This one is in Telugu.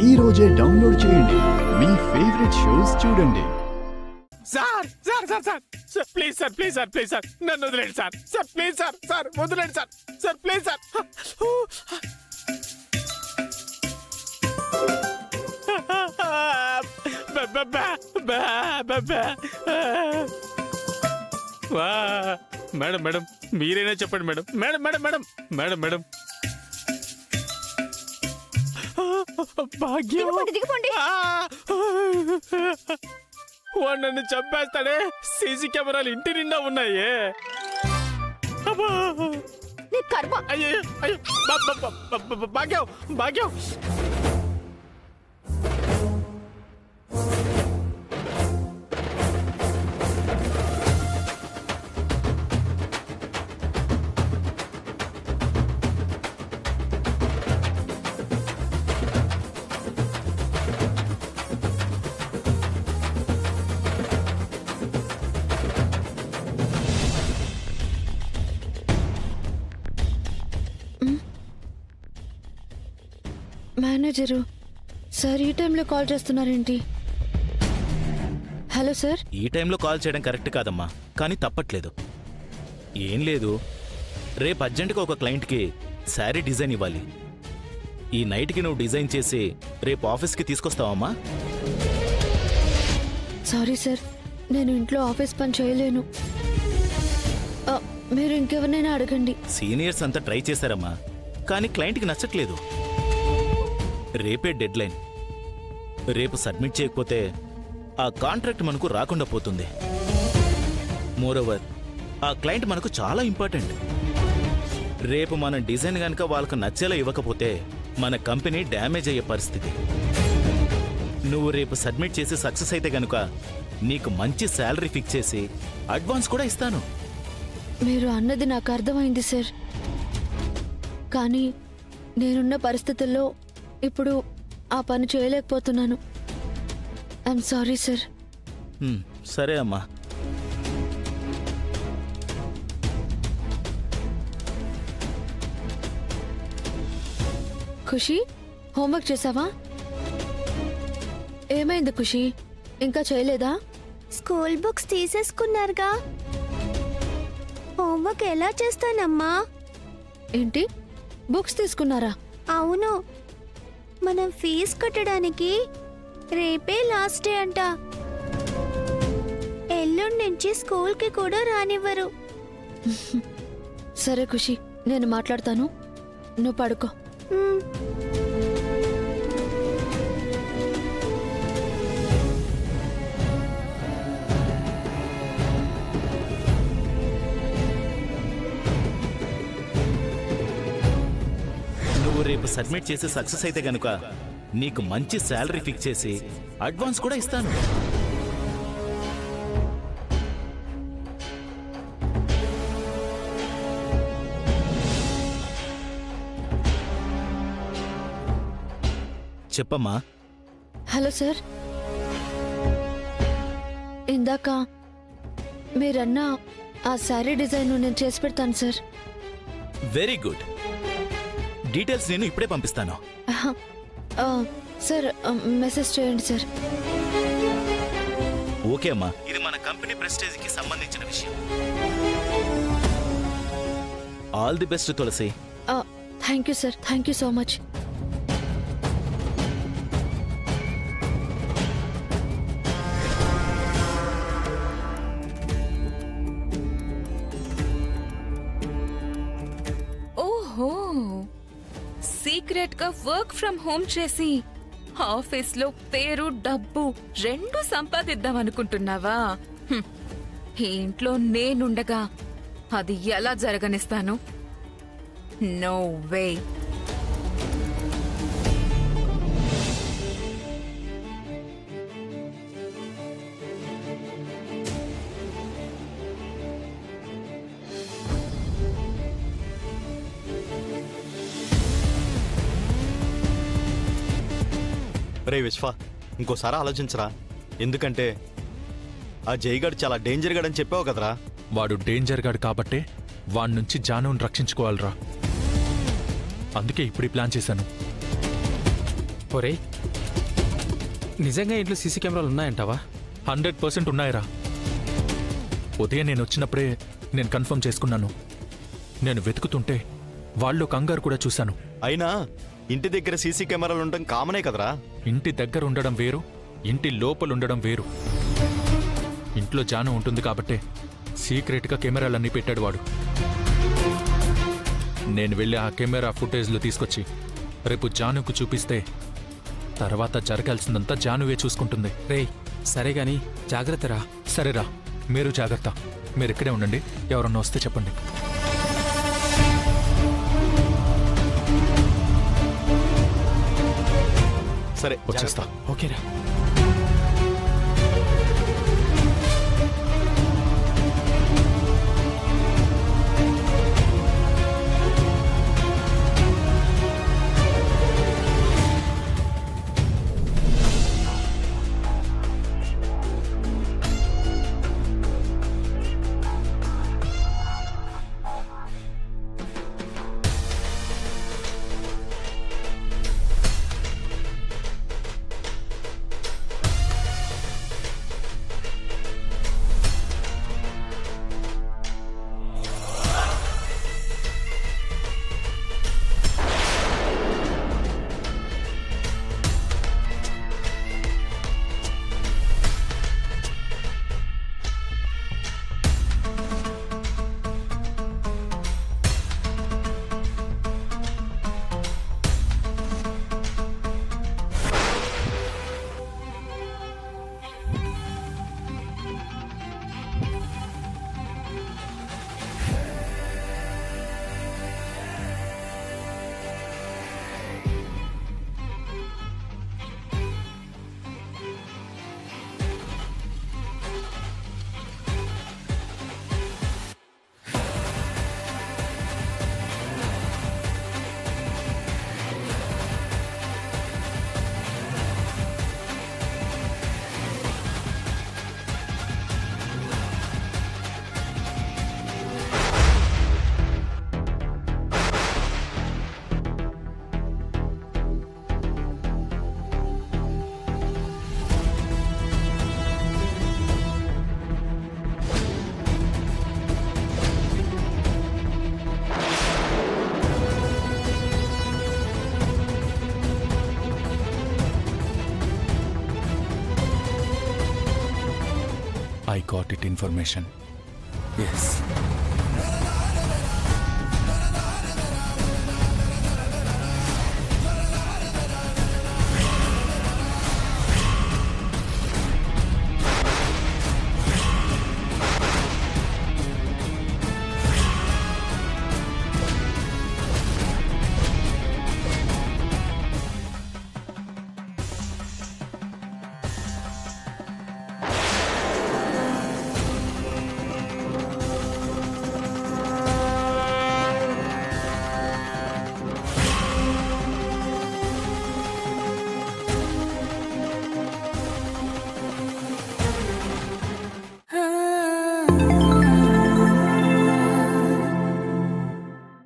ఈ రోజే డౌన్లోడ్ చేయండి, మీ ఫేవరెట్ షోస్ చూడండి. Sir sir sir sir sir please sir please sir please sir నన్ను వదిలేండి sir sir please sir sir వదిలేండి sir sir please sir. Madam madam మీరైనా చెప్పండి madam madam madam madam madam madam Bhagyam వాడు నన్ను చంపేస్తాడే. సీసీ కెమెరాలు ఇంటి నిండా ఉన్నాయే. అయ్యో అయ్యో భాగ్యం భాగ్యం మేనేజరు సార్ ఈ టైంలో కాల్ చేస్తున్నారేంటి? Hello sir. ఈ టైంలో కాల్ చేయడం కరెక్ట్ కాదమ్మా, కానీ తప్పట్లేదు. ఏం లేదు, రేపు అర్జెంటుగా ఒక క్లయింట్కి శారీ డిజైన్ ఇవ్వాలి. ఈ నైట్కి నువ్వు డిజైన్ చేసి రేపు ఆఫీస్కి తీసుకొస్తావమ్మా? సారీ సార్, నేను ఇంట్లో ఆఫీస్ పని చేయలేను. మీరు ఇంకెవరినైనా అడగండి. సీనియర్స్ అంతా ట్రై చేశారమ్మా, కానీ క్లయింట్కి నచ్చట్లేదు. రేపే డెడ్ లైన్. రేపు సబ్మిట్ చేయకపోతే ఆ కాంట్రాక్ట్ మనకు రాకుండా పోతుంది. మోరోవర్ ఆ క్లయింట్ మనకు చాలా ఇంపార్టెంట్. రేపు మన డిజైన్ కనుక వాళ్ళకు నచ్చేలా ఇవ్వకపోతే మన కంపెనీ డ్యామేజ్ అయ్యే పరిస్థితి. నువ్వు రేపు సబ్మిట్ చేసి సక్సెస్ అయితే గనుక నీకు మంచి శాలరీ ఫిక్స్ చేసి అడ్వాన్స్ కూడా ఇస్తాను. మీరు అన్నది నాకు అర్థమైంది సార్, కానీ నేనున్న పరిస్థితుల్లో ఇప్పుడు ఆ పని చేయలేకపోతున్నాను. I'm sorry sir. సరే అమ్మా. ఖుషి, హోంవర్క్ చేసావా? ఏమైంది ఖుషి, ఇంకా చేయలేదా? స్కూల్ బుక్స్ తీసేసుకున్నారుగా, హోంవర్క్ ఎలా చేస్తానమ్మా? ఏంటి, బుక్స్ తీసుకున్నారా? అవును, మనం ఫీజు కట్టడానికి రేపే లాస్ట్ డే అంట. ఎల్లుండి నుంచి స్కూల్కి కూడా రానివ్వరు. సరే ఖుషి, నేను మాట్లాడతాను, నువ్వు పడుకో. నువ్వు రేపు సబ్మిట్ చేసి సక్సెస్ అయితే గనుక నీకు మంచి శాలరీ ఫిక్స్ చేసి అడ్వాన్స్ కూడా ఇస్తాను. చెప్పమ్మా. హలో సార్, ఇందాక మీరన్న ఆ శారీ డిజైన్ నేను చేసి పెడతాను సార్. Very good. డీటెయిల్స్ నేను ఇప్పుడే పంపిస్తాను. సార్ మెసేజ్ చేయండి సార్. ఓకే అమ్మా, ఇది మన కంపెనీ ప్రెస్టేజ్కి సంబంధించిన విషయం. All the best Tulasi. Thank you sir, thank you so much. ఓహో, సీక్రెట్ గా వర్క్ ఫ్రమ్ హోమ్ చేసి ఆఫీస్ లో పేరు డబ్బు రెండు సంపాదిద్దాం అనుకుంటున్నావా? ఈ ఇంట్లో నేనుండగా అది ఎలా జరగనిస్తాను? No way. రే విశ్వ, ఇంకోసారి ఆలోచించరా. ఎందుకంటే ఆ జైగాడు చాలా డేంజర్ గాడని చెప్పావు కదరా. వాడు డేంజర్ గాడు కాబట్టే వాడి నుంచి జానుని రక్షించుకోవాలరా. అందుకే ఇప్పుడు ప్లాన్ చేశాను. ఒరేయ్, నిజంగా ఇంట్లో సీసీ కెమెరాలు ఉన్నాయంటావా? 100% ఉన్నాయిరా. ఉదయం నేను వచ్చినప్పుడే నేను కన్ఫర్మ్ చేసుకున్నాను. నేను వెతుకుతుంటే వాళ్ళు కంగారు కూడా చూశాను. అయినా ఇంటి దగ్గర సీసీ కెమెరాలు ఉండడం కామనే కదరా. ఇంటి దగ్గర ఉండడం వేరు, ఇంటి లోపల ఉండడం వేరు. ఇంట్లో జాను ఉంటుంది కాబట్టే సీక్రెట్గా కెమెరాలన్నీ పెట్టాడు వాడు. నేను వెళ్ళి ఆ కెమెరా ఫుటేజ్లు తీసుకొచ్చి రేపు జానుకు చూపిస్తే తర్వాత జరగాల్సిందంతా జానువే చూసుకుంటుంది. రేయ్, సరే గాని జాగ్రత్తరా. సరేరా, మీరు జాగ్రత్త. మీరు ఇక్కడే ఉండండి, ఎవరన్నా వస్తే చెప్పండి. సరే వచ్చేస్తా. ఓకేరా. I got it information. Yes.